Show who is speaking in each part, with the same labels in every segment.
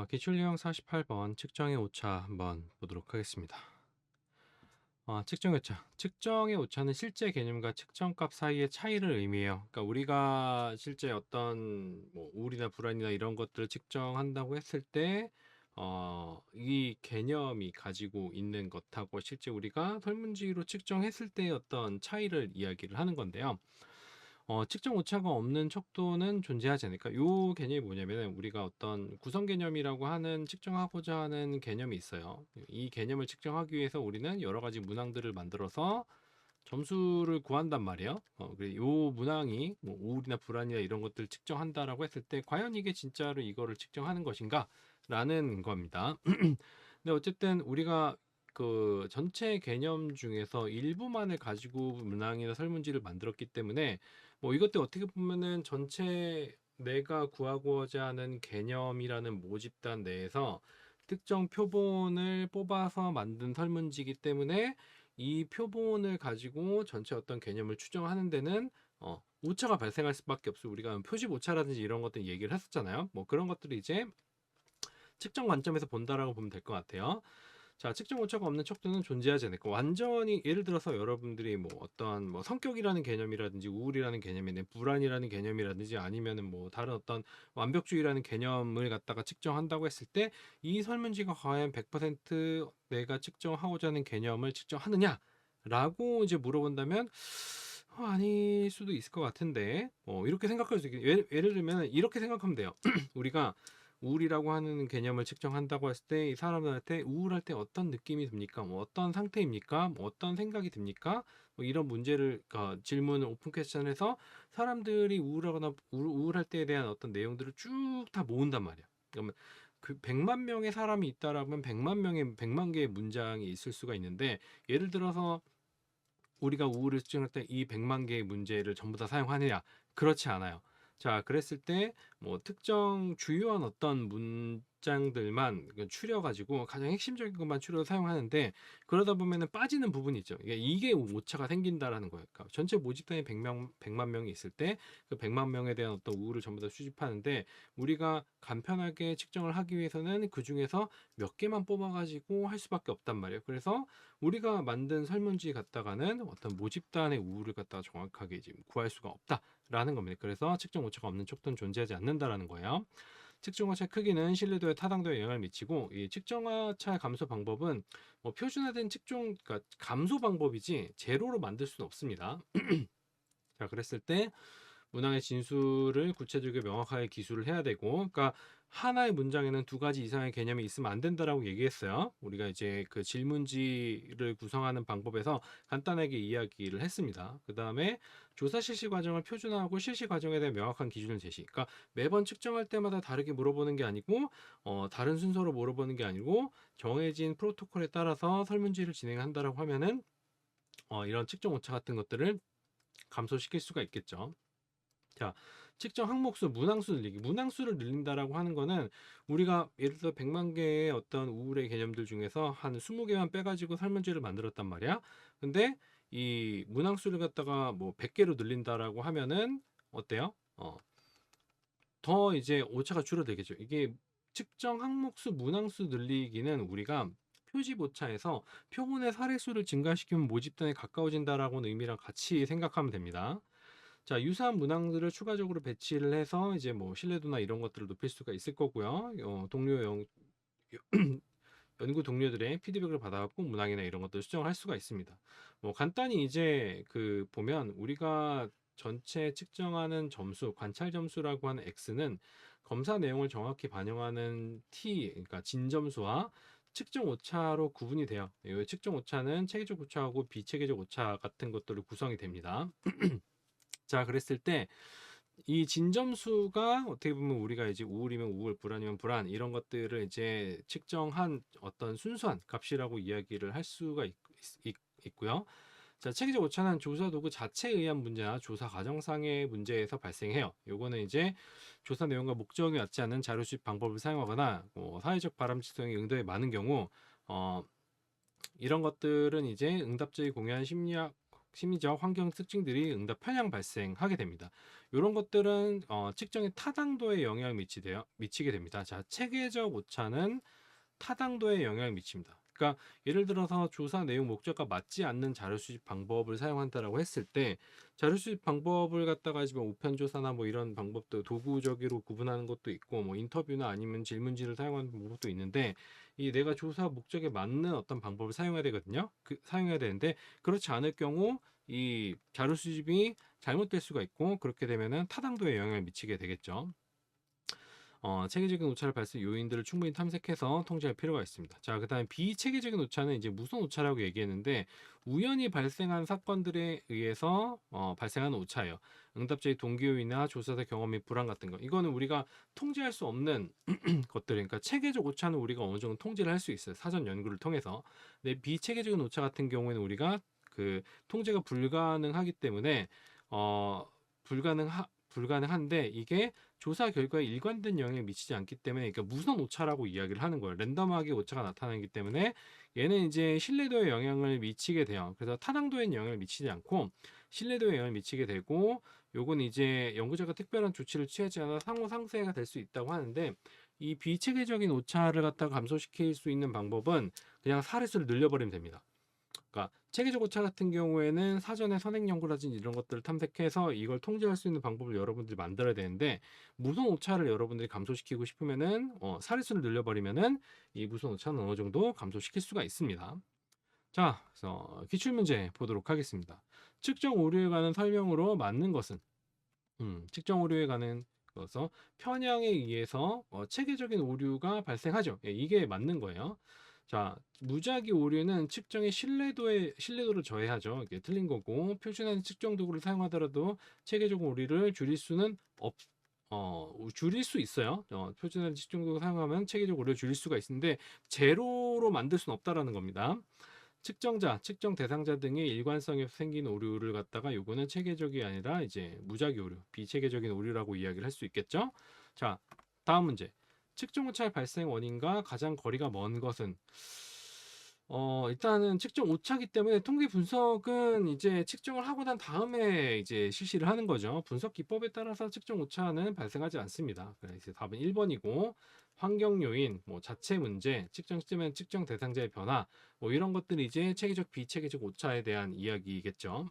Speaker 1: 기출 유형 48번 측정의 오차 한번 보도록 하겠습니다. 측정의 오차. 측정의 오차는 실제 개념과 측정값 사이의 차이를 의미해요. 그러니까 우리가 실제 어떤 뭐 우울이나 불안이나 이런 것들을 측정한다고 했을 때, 이 개념이 가지고 있는 것하고 실제 우리가 설문지로 측정했을 때의 어떤 차이를 이야기를 하는 건데요. 측정 오차가 없는 척도는 존재하지 않을까? 요 개념이 뭐냐면은 우리가 어떤 구성 개념이라고 하는 측정하고자 하는 개념이 있어요. 이 개념을 측정하기 위해서 우리는 여러 가지 문항들을 만들어서 점수를 구한단 말이에요. 그래 요 문항이 뭐 우울이나 불안이나 이런 것들을 측정한다라고 했을 때 과연 이게 진짜로 이거를 측정하는 것인가라는 겁니다. 근데 어쨌든 우리가 그 전체 개념 중에서 일부만을 가지고 문항이나 설문지를 만들었기 때문에 뭐 이것도 어떻게 보면은 전체 내가 구하고자 하는 개념이라는 모집단 내에서 특정 표본을 뽑아서 만든 설문지이기 때문에 이 표본을 가지고 전체 어떤 개념을 추정하는 데는 오차가 발생할 수밖에 없어요. 우리가 표집 오차라든지 이런 것들 얘기를 했었잖아요. 뭐 그런 것들을 이제 측정 관점에서 본다라고 보면 될 것 같아요. 자, 측정 오차가 없는 척도는 존재하지 않을까. 완전히 예를 들어서 여러분들이 뭐 어떤 뭐 성격이라는 개념이라든지 우울이라는 개념이나 불안이라는 개념이라든지 아니면은 뭐 다른 어떤 완벽주의라는 개념을 갖다가 측정한다고 했을 때 이 설문지가 과연 100% 내가 측정하고자 하는 개념을 측정하느냐라고 이제 물어본다면 아닐 수도 있을 것 같은데 이렇게 생각할 수 있겠 예를 들면 이렇게 생각하면 돼요. 우리가 우울이라고 하는 개념을 측정한다고 했을 때 이 사람들한테 우울할 때 어떤 느낌이 듭니까? 뭐 어떤 상태입니까? 뭐 어떤 생각이 듭니까? 뭐 이런 문제를 질문을 오픈 퀘스천해서 사람들이 우울하거나 우울할 때에 대한 어떤 내용들을 쭉 다 모은단 말이야. 그러면 그 100만 명의 사람이 있다라면 100만 개의 문장이 있을 수가 있는데 예를 들어서 우리가 우울을 측정할 때 이 100만 개의 문제를 전부 다 사용하느냐? 그렇지 않아요. 자, 그랬을 때 뭐 특정 주요한 어떤 문장들만 추려 가지고 가장 핵심적인 것만 추려서 사용하는데 그러다 보면은 빠지는 부분이 있죠. 이게 오차가 생긴다라는 거예요. 그러니까 전체 모집단이 100만 명이 있을 때 그 100만 명에 대한 어떤 우울을 전부 다 수집하는데 우리가 간편하게 측정을 하기 위해서는 그중에서 몇 개만 뽑아 가지고 할 수밖에 없단 말이에요. 그래서 우리가 만든 설문지 갖다가는 어떤 모집단의 우울을 갖다가 정확하게 지금 구할 수가 없다라는 겁니다. 그래서 측정 오차가 없는 촉도는 존재하지 않는다라는 거예요. 측정 오차 크기는 신뢰도에 타당도에 영향을 미치고 이 측정 오차 감소 방법은 뭐 표준화된 측정 그러니까 감소 방법이지 제로로 만들 수는 없습니다. 자, 그랬을 때 문항의 진술을 구체적이고 명확하게 기술을 해야 되고, 그러니까 하나의 문장에는 두 가지 이상의 개념이 있으면 안 된다라고 얘기했어요. 우리가 이제 그 질문지를 구성하는 방법에서 간단하게 이야기를 했습니다. 그 다음에 조사 실시 과정을 표준화하고 실시 과정에 대한 명확한 기준을 제시. 그러니까 매번 측정할 때마다 다르게 물어보는 게 아니고, 다른 순서로 물어보는 게 아니고 정해진 프로토콜에 따라서 설문지를 진행한다라고 하면은 이런 측정 오차 같은 것들을 감소시킬 수가 있겠죠. 자, 측정 항목수, 문항수 늘리기. 문항수를 늘린다라고 하는 거는 우리가 예를 들어 100만 개의 어떤 우울의 개념들 중에서 한 20개만 빼가지고 설문지를 만들었단 말이야. 근데 이 문항수를 갖다가 뭐 100개로 늘린다라고 하면은 어때요? 더 이제 오차가 줄어들겠죠. 이게 측정 항목수, 문항수 늘리기는 우리가 표집 오차에서 표본의 사례수를 증가시키면 모집단에 가까워진다라고는 의미랑 같이 생각하면 됩니다. 자, 유사한 문항들을 추가적으로 배치를 해서 이제 뭐 신뢰도나 이런 것들을 높일 수가 있을 거고요. 연구 동료들의 피드백을 받아갖고 문항이나 이런 것들을 수정할 수가 있습니다. 뭐 간단히 이제 그 보면 우리가 전체 측정하는 점수, 관찰 점수라고 하는 X는 검사 내용을 정확히 반영하는 T, 그러니까 진점수와 측정 오차로 구분이 돼요. 이 측정 오차는 체계적 오차하고 비체계적 오차 같은 것들로 구성이 됩니다. 자, 그랬을 때 이 진점수가 어떻게 보면 우리가 이제 우울이면 우울, 불안이면 불안 이런 것들을 이제 측정한 어떤 순수한 값이라고 이야기를 할 수가 있고요. 자, 체계적 오차는 조사 도구 자체에 의한 문제나 조사 과정상의 문제에서 발생해요. 요거는 이제 조사 내용과 목적이 맞지 않는 자료 수집 방법을 사용하거나 사회적 바람직성의 응도에 많은 경우 이런 것들은 이제 응답자의 공유한 심리학 심리적, 환경 특징들이 응답 편향 발생하게 됩니다. 이런 것들은 측정의 타당도에 영향을 미치게 됩니다. 자, 체계적 오차는 타당도에 영향을 미칩니다. 그러니까 예를 들어서 조사 내용 목적과 맞지 않는 자료 수집 방법을 사용한다라고 했을 때 자료 수집 방법을 갖다가 지금 우편 조사나 뭐 이런 방법도 도구적으로 구분하는 것도 있고 뭐 인터뷰나 아니면 질문지를 사용하는 방법도 있는데 이 내가 조사 목적에 맞는 어떤 방법을 사용해야 되거든요. 사용해야 되는데 그렇지 않을 경우 이 자료 수집이 잘못될 수가 있고 그렇게 되면은 타당도에 영향을 미치게 되겠죠. 체계적인 오차를 발생 요인들을 충분히 탐색해서 통제할 필요가 있습니다. 자, 그다음에 비체계적인 오차는 이제 무슨 오차라고 얘기했는데 우연히 발생한 사건들에 의해서 발생하는 오차예요. 응답자의 동기요인이나 조사자 경험 및 불안 같은 거. 이거는 우리가 통제할 수 없는 것들, 그러니까 체계적 오차는 우리가 어느 정도 통제를 할 수 있어요. 사전 연구를 통해서. 근데 비체계적인 오차 같은 경우에는 우리가 그 통제가 불가능하기 때문에 어, 불가능한데 이게 조사 결과에 일관된 영향을 미치지 않기 때문에 그러니까 무선 오차라고 이야기를 하는 거예요. 랜덤하게 오차가 나타나기 때문에 얘는 이제 신뢰도에 영향을 미치게 돼요. 그래서 타당도에 영향을 미치지 않고 신뢰도에 영향을 미치게 되고 요건 이제 연구자가 특별한 조치를 취하지 않아 상호 상쇄가 될 수 있다고 하는데 이 비체계적인 오차를 갖다가 감소시킬 수 있는 방법은 그냥 사례수를 늘려버리면 됩니다. 그러니까 체계적 오차 같은 경우에는 사전에 선행 연구라든지 이런 것들을 탐색해서 이걸 통제할 수 있는 방법을 여러분들이 만들어야 되는데 무선 오차를 여러분들이 감소시키고 싶으면은 사례수를 늘려버리면은 이 무선 오차는 어느 정도 감소시킬 수가 있습니다. 자, 그래서 기출 문제 보도록 하겠습니다. 측정 오류에 관한 설명으로 맞는 것은 측정 오류에 관한 것서 편향에 의해서 체계적인 오류가 발생하죠. 예, 이게 맞는 거예요. 자, 무작위 오류는 측정의 신뢰도를 저해하죠. 이게 틀린 거고 표준화된 측정 도구를 사용하더라도 체계적 오류를 줄일 수 있어요. 표준화된 측정 도구 사용하면 체계적 오류를 줄일 수가 있는데 제로로 만들 수는 없다라는 겁니다. 측정자, 측정 대상자 등의 일관성에서 생긴 오류를 갖다가 요거는 체계적이 아니라 이제 무작위 오류, 비체계적인 오류라고 이야기를 할 수 있겠죠. 자, 다음 문제. 측정 오차의 발생 원인과 가장 거리가 먼 것은 일단은 측정 오차기 때문에 통계 분석은 이제 측정을 하고 난 다음에 이제 실시를 하는 거죠. 분석 기법에 따라서 측정 오차는 발생하지 않습니다. 그래서 답은 1번이고 환경 요인, 뭐 자체 문제, 측정 시점엔 측정 대상자의 변화, 뭐 이런 것들이 이제 체계적 비체계적 오차에 대한 이야기겠죠.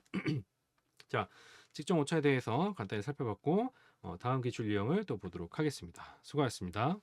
Speaker 1: 자, 측정 오차에 대해서 간단히 살펴봤고 다음 기출 유형을 또 보도록 하겠습니다. 수고하셨습니다.